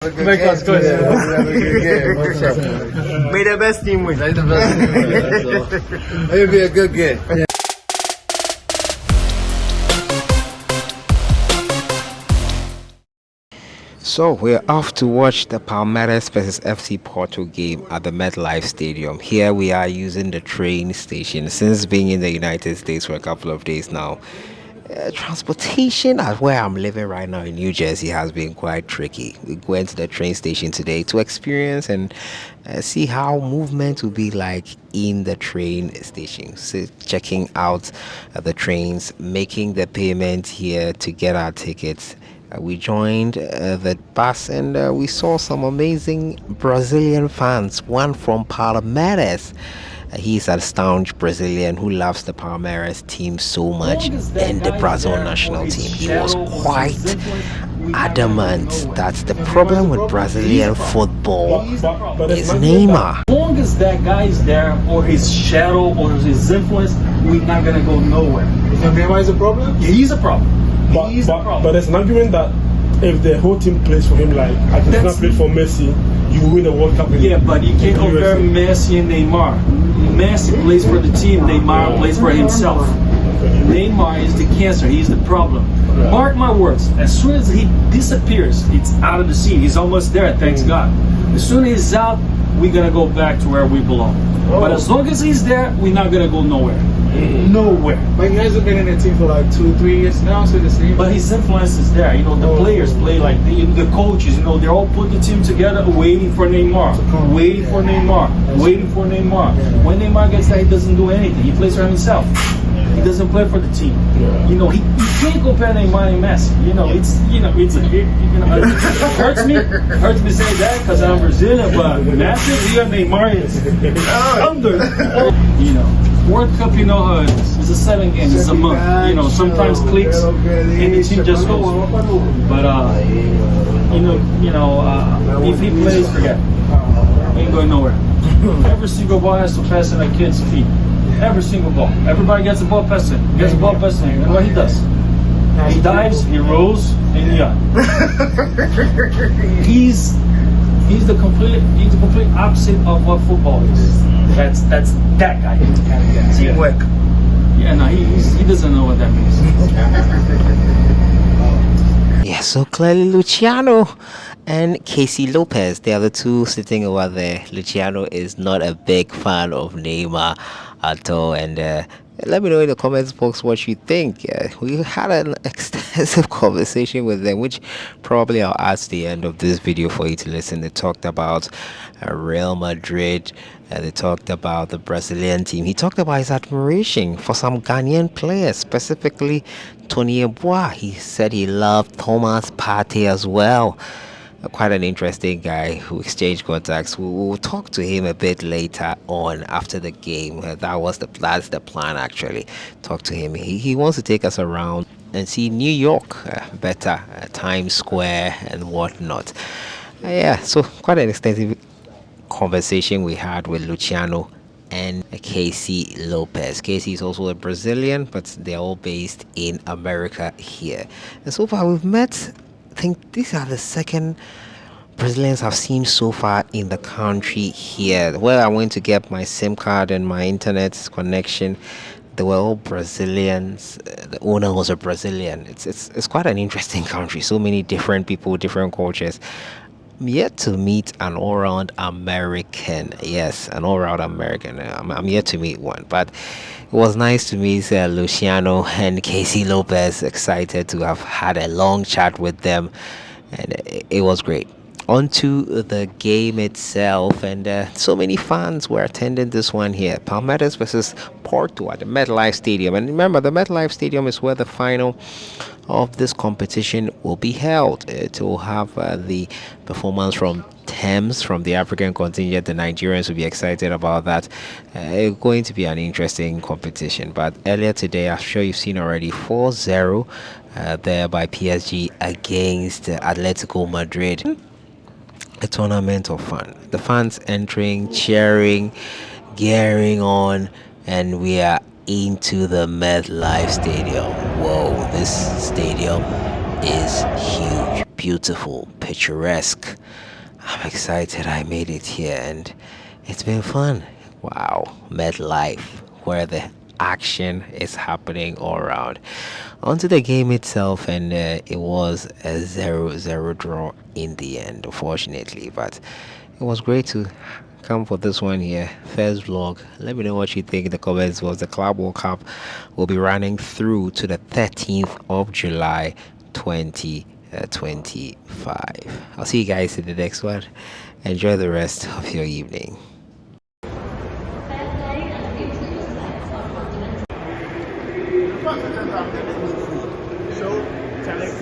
Make us good. Have a good game. What's up? May the best team win. Like the best team, man. It'll be a good game. So we're off to watch the Palmeires versus FC Porto game at the MetLife Stadium. Here we are using the train station. Since being in the United States for a couple of days now, transportation at where I'm living right now in New Jersey has been quite tricky. We went to the train station today to experience and see how movement will be like in the train station. So checking out the trains, making the payment here to get our tickets. We joined the bus and we saw some amazing Brazilian fans. One from Palmeires. He's a staunch Brazilian who loves the Palmeiras team so much and the Brazil national team. He was quite adamant that the problem with Brazilian football is Neymar. As long as that guy is there, or his shadow, or his influence, we're not gonna go nowhere. So Neymar is a problem? Yeah, he's a problem. But there's an argument that if the whole team plays for him like Argentina played for Messi, you win the World Cup. Yeah, but you can't compare Messi and Neymar. Messi plays for the team, Neymar plays for himself. Neymar is the cancer, he's the problem. Mark my words, as soon as he disappears, it's out of the scene. He's almost there, thanks God. As soon as he's out, we're gonna go back to where we belong. But as long as he's there, we're not gonna go nowhere. Nowhere. But he hasn't been in the team for like 2-3 years now, so the same. But his influence is there. You know, the players play like the coaches. You know, they're all put the team together, waiting for Neymar, waiting for Neymar, waiting for Neymar. When Neymar gets there, he doesn't do anything. He plays for himself. He doesn't play for the team. You know, he can't compare Neymar and Messi. You know, it hurts me say that because I'm Brazilian, but Messi, you and Neymar is under. You know. World Cup, you know how it is. It's a 7 games, it's a month. You know, sometimes clicks and the team just goes. But if he plays, forget it. He ain't going nowhere. Every single ball has to pass in a kid's feet. Every single ball. Everybody gets the ball passed in. Gets the ball passed in. And what he does? He dives, he rolls, and yeah. He's the complete opposite of what football is. That's that guy. Teamwork. Yeah, no, he doesn't know what that means. Yeah, so clearly Luciano and Casey Lopez, they are the two sitting over there. Luciano is not a big fan of Neymar at all, and let me know in the comments box what you think. We had an extensive conversation with them, which probably I'll add to the end of this video for you to listen. They talked about Real Madrid. They talked about the Brazilian team. He talked about his admiration for some Ghanaian players, specifically Tony Eboa. He said he loved Thomas Partey as well. Quite an interesting guy who exchanged contacts. We'll talk to him a bit later on after the game. That's the plan actually. Talk to him. He wants to take us around and see New York better, Times Square and whatnot. Yeah, so quite an extensive conversation we had with Luciano and Casey Lopez. Casey is also a Brazilian, but they're all based in America here. And so far we've met, I think these are the second Brazilians I've seen so far in the country here. Where I went to get my SIM card and my internet connection, they were all Brazilians. The owner was a Brazilian. It's quite an interesting country. So many different people, different cultures. I'm yet to meet an all-round American. Yes, an all-round American. I'm yet to meet one, but it was nice to meet Luciano and Casey Lopez. Excited to have had a long chat with them, and it was great. On to the game itself, and so many fans were attending this one here. Palmeiras versus Porto at the MetLife Stadium. And remember, the MetLife Stadium is where the final of this competition will be held. It will have the performance from Thames from the African contingent. The Nigerians will be excited about that. It's going to be an interesting competition. But earlier today, I'm sure you've seen already 4-0 there by PSG against Atletico Madrid. A tournament of fun. The fans entering, cheering, gearing on, and we are into the MetLife Stadium. Whoa, this stadium is huge. beautiful, picturesque. I'm excited I made it here and it's been fun. Wow, MetLife, where the action is happening all around. Onto the game itself, and it was a 0-0 draw in the end, unfortunately, but it was great to come for this one here. First vlog. Let me know what you think in the comments. Was the Club World Cup will be running through to the 13th of July 2025. I'll see you guys in the next one. Enjoy the rest of your evening.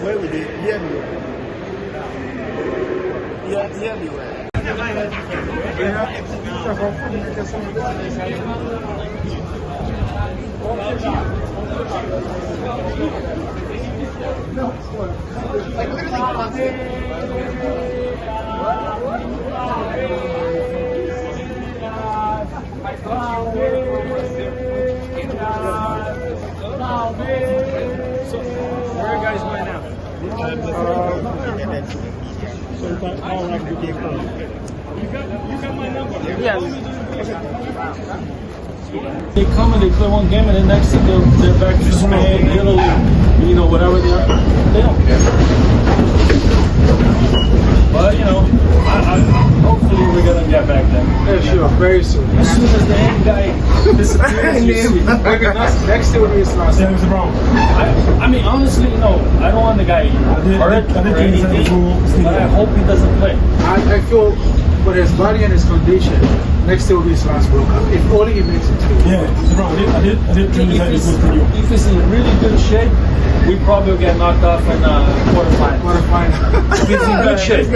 Where we did? So, where are you guys going now? You got my number? Yes. They come and they play one game and the next thing they're back to Spain, Italy, you know, whatever they are. They don't care. But, you know, hopefully we're going to get back there. Yeah, sure, very soon. As soon as the end guy disappears, you see. Next year will be his last. James Brown. I mean, honestly, you know, I don't want the guy hurt or anything, but I hope he doesn't play. I feel for his body and his condition, next year will be his last World Cup. If only he makes it through. Yeah, Brown. I did think that it was for you. If he's in really good shape, we probably will get knocked off in quarterfinals. If he's in good shape.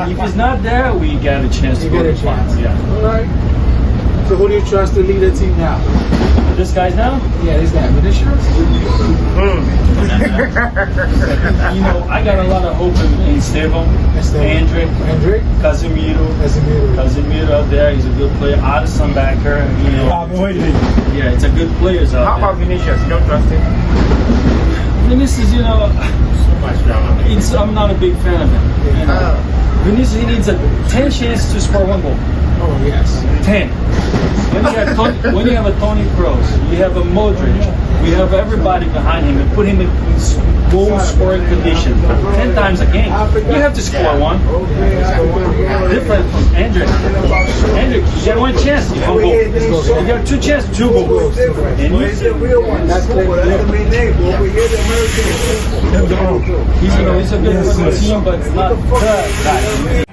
If he's not there, we get a chance to go to finals. Yeah. All right. So who do you trust to lead the team now? This guy's now? Yeah, this guy. Vinicius? You know, I got a lot of hope in Esteban, Andre, Casemiro out there. He's a good player. Addison backer. You know, yeah, it's a good players out there. How about Vinicius? You don't trust him? Vinicius, you know, I'm not a big fan of him. You know. Vinicius, he needs 10 chances to score one goal. Oh, yes. 10. When you have a Toni Kroos, you have a Modric, we have everybody behind him and put him in goal scoring condition 10 times a game. You have to score one. Different from Andre. Andre, you get one chance, you don't go. You got two chances, 2 goals. And That's the he's a good team, but it's not the guy.